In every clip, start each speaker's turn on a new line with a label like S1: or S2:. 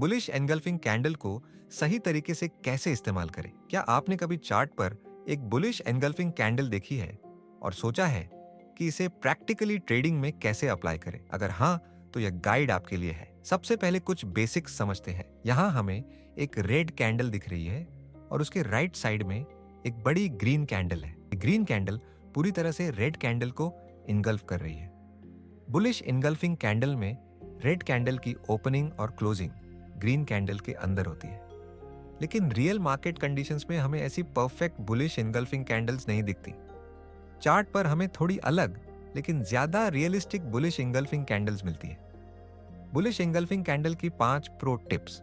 S1: Bullish engulfing candle को सही तरीके से कैसे इस्तेमाल करें? क्या आपने कभी चार्ट पर एक बुलिश एनगल्फिंग कैंडल देखी है और सोचा है कि इसे प्रैक्टिकली ट्रेडिंग में कैसे अप्लाई करें? अगर हाँ, तो यह गाइड आपके लिए है। सबसे पहले कुछ बेसिक्स समझते हैं। यहाँ हमें एक रेड कैंडल दिख रही है और उसके राइट साइड में एक बड़ी ग्रीन कैंडल है। ग्रीन कैंडल पूरी तरह से रेड कैंडल को इनगल्फ कर रही है। बुलिश इनगल्फिंग कैंडल में रेड कैंडल की ओपनिंग और क्लोजिंग ग्रीन कैंडल के अंदर होती है। लेकिन रियल मार्केट कंडीशंस में हमें ऐसी परफेक्ट बुलिश इनगल्फिंग कैंडल्स नहीं दिखती। चार्ट पर हमें थोड़ी अलग लेकिन ज्यादा रियलिस्टिक बुलिश इंगल्फिंग कैंडल्स मिलती है। बुलिश इंगल्फिंग कैंडल की 5 pro tips.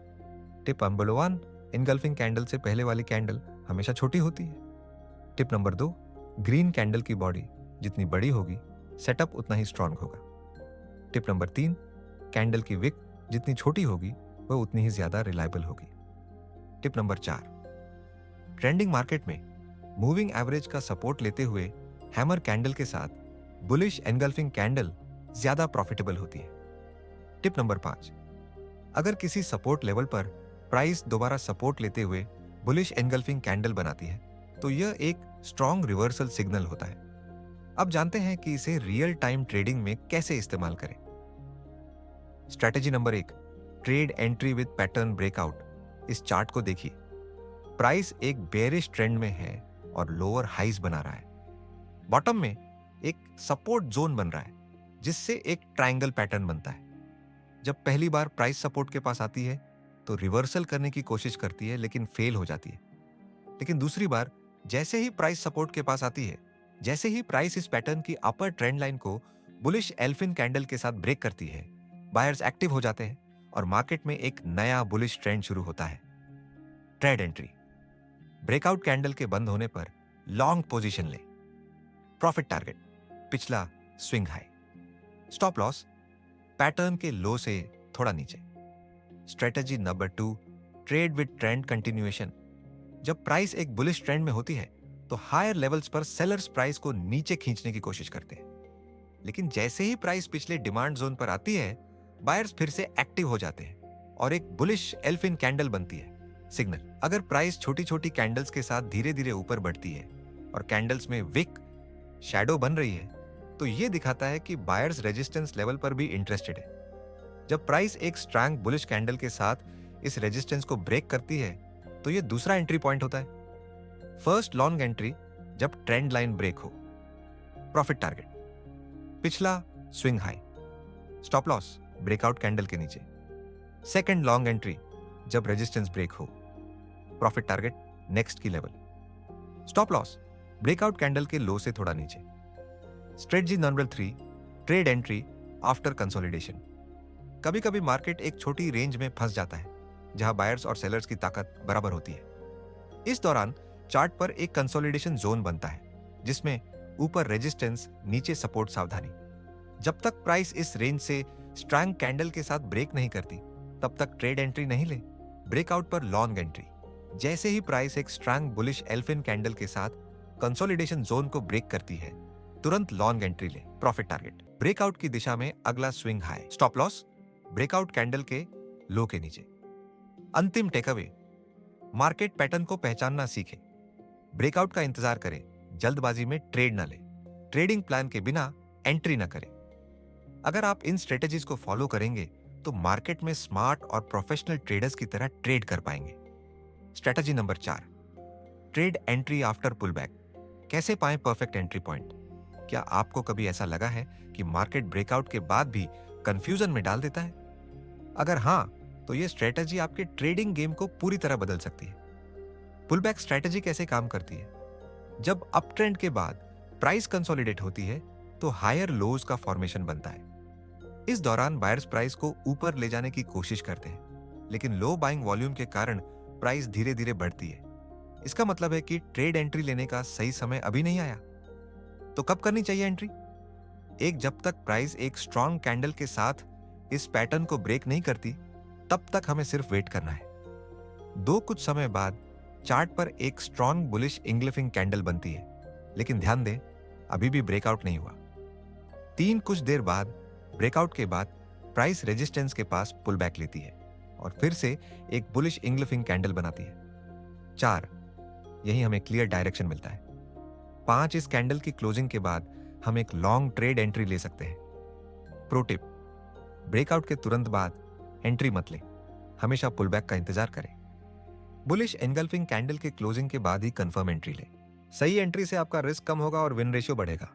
S1: Tip number 1, engulfing candle से पहले वाली कैंडल हमेशा छोटी होती है। टिप नंबर 2, ग्रीन कैंडल की बॉडी जितनी बड़ी होगी सेटअप उतना ही स्ट्रांग होगा। टिप नंबर 3, कैंडल की विक जितनी छोटी होगी वह उतनी ही ज्यादा रिलायबल होगी। टिप नंबर 4, ट्रेंडिंग मार्केट में मूविंग एवरेज का सपोर्ट लेते हुए हैमर कैंडल के साथ बुलिश एनगल्फिंग कैंडल ज्यादा प्रॉफिटेबल होती है। टिप नंबर 5, अगर किसी सपोर्ट लेवल पर प्राइस दोबारा सपोर्ट लेते हुए बुलिश एनगल्फिंग कैंडल बनाती है तो यह एक स्ट्रॉन्ग रिवर्सल सिग्नल होता है। अब जानते हैं कि इसे रियल टाइम ट्रेडिंग में कैसे इस्तेमाल करें। Strategy number 1, trade entry with pattern breakout. इस चार्ट को देखिए। प्राइस एक बेयरिश ट्रेंड में है और लोअर हाइज बना रहा है। बॉटम में एक सपोर्ट जोन बन रहा है जिससे एक ट्रायंगल पैटर्न बनता है। जब पहली बार प्राइस सपोर्ट के पास आती है तो रिवर्सल करने की कोशिश करती है लेकिन फेल हो जाती है। लेकिन दूसरी बार जैसे ही प्राइस सपोर्ट के पास आती है, जैसे ही प्राइस इस पैटर्न की अपर ट्रेंड लाइन को बुलिश एल्फिन कैंडल के साथ ब्रेक करती है, बायर्स एक्टिव हो जाते हैं और मार्केट में एक नया बुलिश ट्रेंड शुरू होता है। ट्रेड एंट्री, ब्रेकआउट कैंडल के बंद होने पर लॉन्ग पोजीशन ले। प्रॉफिट टारगेट, पिछला swing high. Stop loss, pattern के लो से थोड़ा नीचे। Strategy number 2, trade with trend continuation. जब प्राइस एक बुलिश ट्रेंड में होती है तो हायर लेवल्स पर सेलर्स प्राइस को नीचे खींचने की कोशिश करते हैं। लेकिन जैसे ही प्राइस पिछले डिमांड जोन पर आती है, बायर्स फिर से एक्टिव हो जाते हैं और एक बुलिश एल्फिन कैंडल बनती है। सिग्नल, अगर प्राइस छोटी छोटी कैंडल्स के साथ धीरे धीरे ऊपर बढ़ती है और कैंडल्स में विक शैडो बन रही है तो यह दिखाता है कि बायर्स रेजिस्टेंस लेवल पर भी इंटरेस्टेड है। जब प्राइस एक स्ट्रांग बुलिश कैंडल के साथ इस रेजिस्टेंस को ब्रेक करती है तो यह दूसरा एंट्री पॉइंट होता है। फर्स्ट लॉन्ग एंट्री, जब ट्रेंड लाइन ब्रेक हो। प्रॉफिट टारगेट, पिछला swing high. Stop loss, breakout candle के नीचे। सेकंड लॉन्ग एंट्री, जब रेजिस्टेंस ब्रेक हो। प्रॉफिट टारगेट, नेक्स्ट की level. Stop loss, breakout candle के लो से थोड़ा नीचे। Strategy number 3, trade entry after consolidation. कभी कभी मार्केट एक छोटी रेंज में फंस जाता है जहां बायर्स और सेलर्स की ताकत बराबर होती है। इस दौरान चार्ट पर एक कंसोलिडेशन जोन बनता है जिसमें ऊपर रेजिस्टेंस, नीचे सपोर्ट। सावधानी, जब तक प्राइस इस रेंज से स्ट्रांग कैंडल के साथ ब्रेक नहीं करती तब तक ट्रेड एंट्री नहीं ले। ब्रेकआउट पर लॉन्ग एंट्री, जैसे ही प्राइस एक स्ट्रांग बुलिश एल्फिन कैंडल के साथ कंसोलिडेशन जोन को ब्रेक करती है तुरंत लॉन्ग एंट्री ले। प्रॉफिट टारगेट, ब्रेकआउट की दिशा में अगला swing high. Stop loss, breakout candle के लो के नीचे। अंतिम टेकअवे, मार्केट पैटर्न को पहचानना सीखे। ब्रेकआउट का इंतजार करें, जल्दबाजी में ट्रेड ना ले। ट्रेडिंग प्लान के बिना एंट्री ना करें। अगर आप इन स्ट्रेटेजीज को फॉलो करेंगे तो मार्केट में स्मार्ट और प्रोफेशनल ट्रेडर्स की तरह ट्रेड कर पाएंगे। Strategy number 4, trade entry after pullback. कैसे पाएं परफेक्ट एंट्री पॉइंट? क्या आपको कभी ऐसा लगा है कि मार्केट ब्रेकआउट के बाद भी कंफ्यूजन में डाल देता है? अगर हां, तो यह स्ट्रेटेजी आपके ट्रेडिंग गेम को पूरी तरह बदल सकती है। पुलबैक स्ट्रेटेजी कैसे काम करती है? जब अप ट्रेंड के बाद प्राइस कंसोलिडेट होती है तो हायर लोज का फॉर्मेशन बनता है। इस दौरान बायर्स प्राइस को ऊपर ले जाने की कोशिश करते हैं, लेकिन लो बाइंग वॉल्यूम के कारण प्राइस धीरे धीरे बढ़ती है। इसका मतलब है कि ट्रेड एंट्री लेने का सही समय अभी नहीं आया। तो कब करनी चाहिए एंट्री? जब तक प्राइस एक स्ट्रॉन्ग कैंडल के साथ इस पैटर्न को ब्रेक नहीं करती तब तक हमें सिर्फ वेट करना है। कुछ समय बाद चार्ट पर एक स्ट्रॉन्ग बुलिश इंगल्फिंग कैंडल बनती है, लेकिन ध्यान दें अभी भी ब्रेकआउट नहीं हुआ। कुछ देर बाद ब्रेकआउट के बाद प्राइस रेजिस्टेंस के पास पुल बैक लेती है। और फिर से एक बुलिश इंगल्फिंग कैंडल बनाती है। 4, यही हमें क्लियर डायरेक्शन मिलता है। 5, इस कैंडल की क्लोजिंग के बाद हम एक लॉन्ग ट्रेड एंट्री ले सकते हैं। प्रो टिप, ब्रेकआउट के तुरंत बाद एंट्री मत लें, हमेशा पुलबैक का इंतजार करें। बुलिश एनगल्फिंग कैंडल के क्लोजिंग के बाद ही कंफर्म एंट्री लें। सही एंट्री से आपका रिस्क कम होगा और विन रेशियो बढ़ेगा।